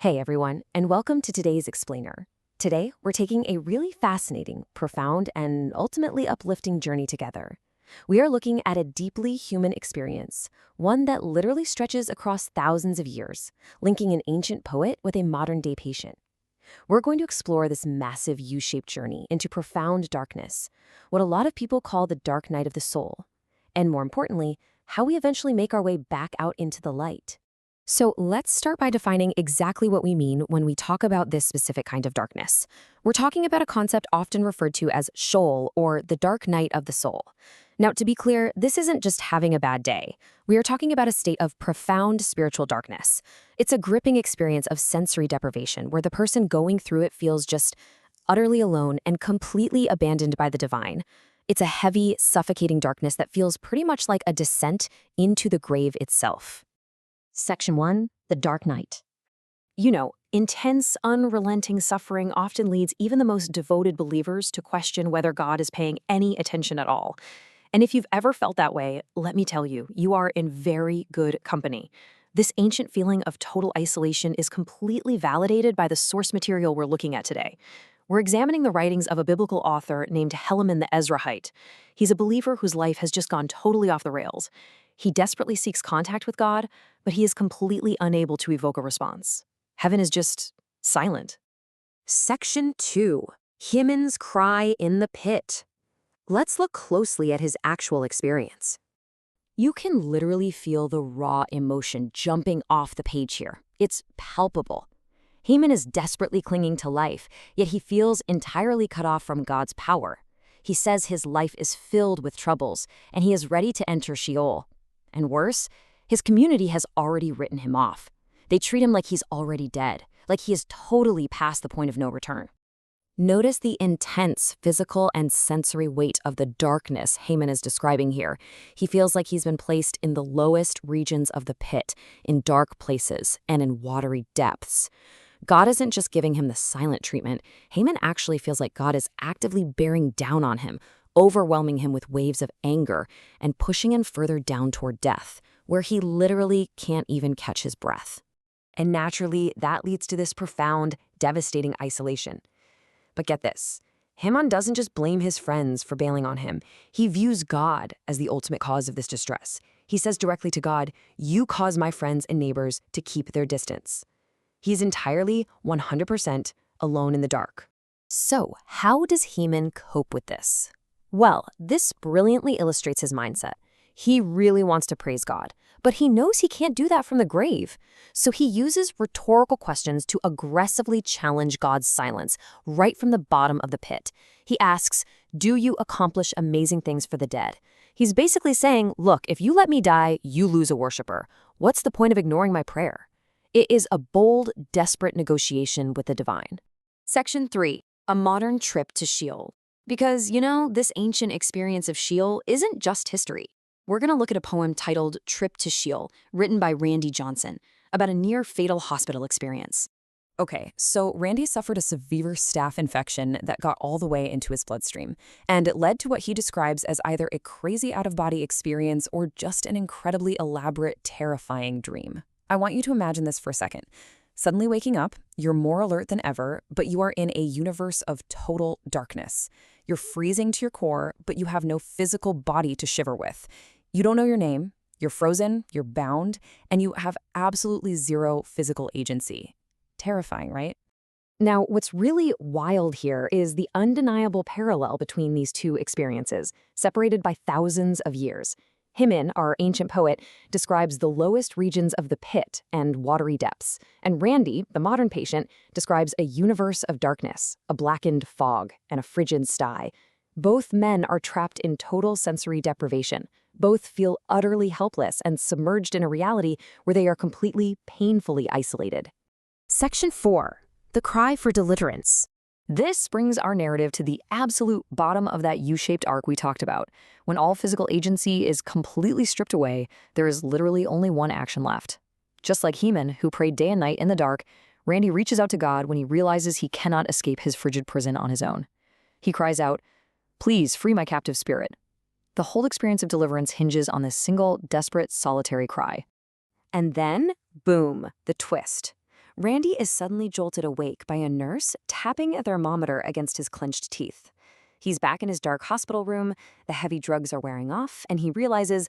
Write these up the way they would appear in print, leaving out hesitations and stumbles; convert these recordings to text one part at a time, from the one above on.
Hey everyone, and welcome to today's Explainer. Today, we're taking a really fascinating, profound, and ultimately uplifting journey together. We are looking at a deeply human experience, one that literally stretches across thousands of years, linking an ancient poet with a modern-day patient. We're going to explore this massive U-shaped journey into profound darkness, what a lot of people call the dark night of the soul, and more importantly, how we eventually make our way back out into the light. So let's start by defining exactly what we mean when we talk about this specific kind of darkness. We're talking about a concept often referred to as Sheol, or the dark night of the soul. Now, to be clear, this isn't just having a bad day. We are talking about a state of profound spiritual darkness. It's a gripping experience of sensory deprivation where the person going through it feels just utterly alone and completely abandoned by the divine. It's a heavy, suffocating darkness that feels pretty much like a descent into the grave itself. Section 1, the dark night. Intense, unrelenting suffering often leads even the most devoted believers to question whether God is paying any attention at all. And if you've ever felt that way, let me tell you, you are in very good company. This ancient feeling of total isolation is completely validated by the source material we're looking at today. We're examining the writings of a biblical author named Heman the Ezrahite. He's a believer whose life has just gone totally off the rails. He desperately seeks contact with God, but he is completely unable to evoke a response. Heaven is just silent. Section 2. Heman's Cry in the Pit. Let's look closely at his actual experience. You can literally feel the raw emotion jumping off the page here. It's palpable. Heman is desperately clinging to life, yet he feels entirely cut off from God's power. He says his life is filled with troubles, and he is ready to enter Sheol. And worse, his community has already written him off. They treat him like he's already dead, like he is totally past the point of no return. Notice the intense physical and sensory weight of the darkness Heman is describing here. He feels like he's been placed in the lowest regions of the pit, in dark places, and in watery depths. God isn't just giving him the silent treatment. Heman actually feels like God is actively bearing down on him, overwhelming him with waves of anger and pushing him further down toward death, where he literally can't even catch his breath. And naturally, that leads to this profound, devastating isolation. But get this, Heman doesn't just blame his friends for bailing on him. He views God as the ultimate cause of this distress. He says directly to God, "You cause my friends and neighbors to keep their distance." He's entirely, 100% alone in the dark. So, how does Heman cope with this? Well, this brilliantly illustrates his mindset. He really wants to praise God, but he knows he can't do that from the grave. So he uses rhetorical questions to aggressively challenge God's silence right from the bottom of the pit. He asks, "Do you accomplish amazing things for the dead?" He's basically saying, look, if you let me die, you lose a worshiper. What's the point of ignoring my prayer? It is a bold, desperate negotiation with the divine. Section 3, a modern trip to Sheol. Because, this ancient experience of Sheol isn't just history. We're going to look at a poem titled Trip to Sheol, written by Randy Johnson, about a near-fatal hospital experience. Okay, so Randy suffered a severe staph infection that got all the way into his bloodstream, and it led to what he describes as either a crazy out-of-body experience or just an incredibly elaborate, terrifying dream. I want you to imagine this for a second. Suddenly waking up, you're more alert than ever, but you are in a universe of total darkness. You're freezing to your core, but you have no physical body to shiver with. You don't know your name, you're frozen, you're bound, and you have absolutely zero physical agency. Terrifying, right? Now, what's really wild here is the undeniable parallel between these two experiences, separated by thousands of years. Heman, our ancient poet, describes the lowest regions of the pit and watery depths, and Randy, the modern patient, describes a universe of darkness, a blackened fog, and a frigid sky. Both men are trapped in total sensory deprivation. Both feel utterly helpless and submerged in a reality where they are completely, painfully isolated. Section 4. The Cry for Deliverance. This brings our narrative to the absolute bottom of that U-shaped arc we talked about. When all physical agency is completely stripped away, there is literally only one action left. Just like Heman, who prayed day and night in the dark, Randy reaches out to God when he realizes he cannot escape his frigid prison on his own. He cries out, "Please free my captive spirit." The whole experience of deliverance hinges on this single, desperate, solitary cry. And then, boom, the twist. Randy is suddenly jolted awake by a nurse tapping a thermometer against his clenched teeth. He's back in his dark hospital room, the heavy drugs are wearing off, and he realizes,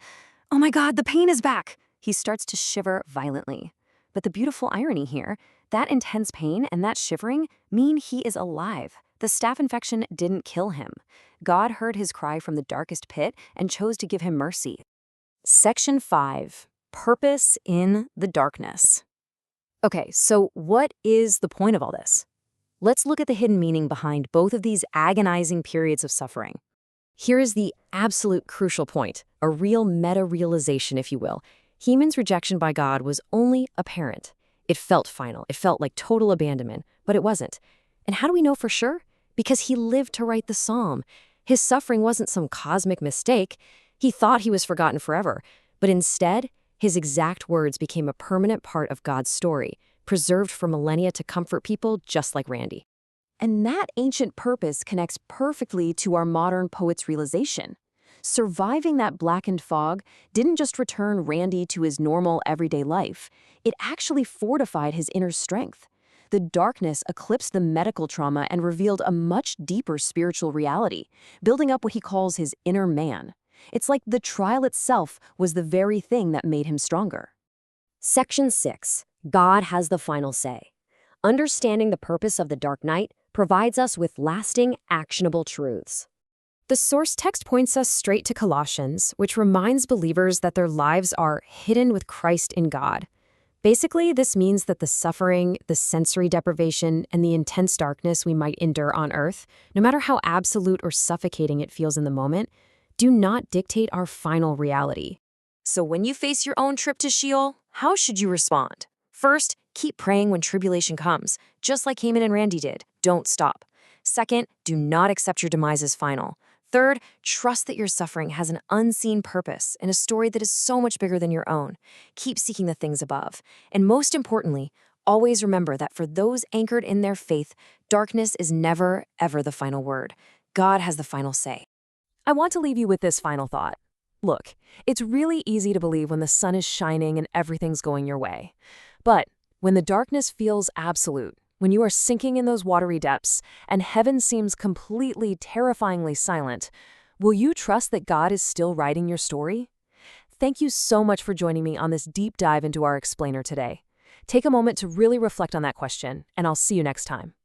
oh my God, the pain is back! He starts to shiver violently. But the beautiful irony here, that intense pain and that shivering mean he is alive. The staph infection didn't kill him. God heard his cry from the darkest pit and chose to give him mercy. Section 5. Purpose in the darkness. Okay, so what is the point of all this? Let's look at the hidden meaning behind both of these agonizing periods of suffering. Here is the absolute crucial point, a real meta-realization, if you will. Heman's rejection by God was only apparent. It felt final. It felt like total abandonment, but it wasn't. And how do we know for sure? Because he lived to write the psalm. His suffering wasn't some cosmic mistake. He thought he was forgotten forever, but instead, his exact words became a permanent part of God's story, preserved for millennia to comfort people just like Randy. And that ancient purpose connects perfectly to our modern poet's realization. Surviving that blackened fog didn't just return Randy to his normal everyday life, it actually fortified his inner strength. The darkness eclipsed the medical trauma and revealed a much deeper spiritual reality, building up what he calls his inner man. It's like the trial itself was the very thing that made him stronger. Section 6. God has the final say. Understanding the purpose of the dark night provides us with lasting, actionable truths. The source text points us straight to Colossians, which reminds believers that their lives are hidden with Christ in God. Basically, this means that the suffering, the sensory deprivation, and the intense darkness we might endure on earth, no matter how absolute or suffocating it feels in the moment, do not dictate our final reality. So when you face your own trip to Sheol, how should you respond? First, keep praying when tribulation comes, just like Heman and Randy did. Don't stop. Second, do not accept your demise as final. Third, trust that your suffering has an unseen purpose and a story that is so much bigger than your own. Keep seeking the things above. And most importantly, always remember that for those anchored in their faith, darkness is never, ever the final word. God has the final say. I want to leave you with this final thought. Look, it's really easy to believe when the sun is shining and everything's going your way. But when the darkness feels absolute, when you are sinking in those watery depths and heaven seems completely, terrifyingly silent, will you trust that God is still writing your story? Thank you so much for joining me on this deep dive into our explainer today. Take a moment to really reflect on that question, and I'll see you next time.